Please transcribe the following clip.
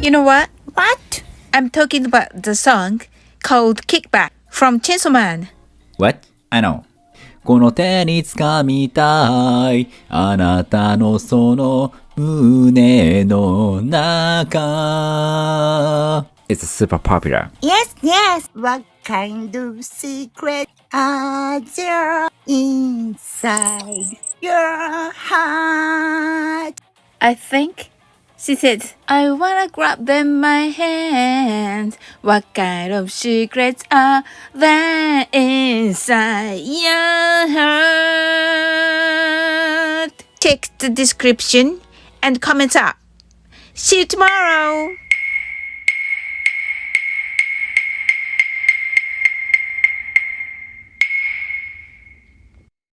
You know what? What? I'm talking about the song called Kickback from Chainsaw Man. What? I know. この手に掴みたいあなたのその胸の中 It's super popular. Yes, yes. What kind of secret are there inside your heart? I think she said, I wanna grab them in my hand. What kind of secrets are there inside your heart? Check the description and comments up. See you tomorrow.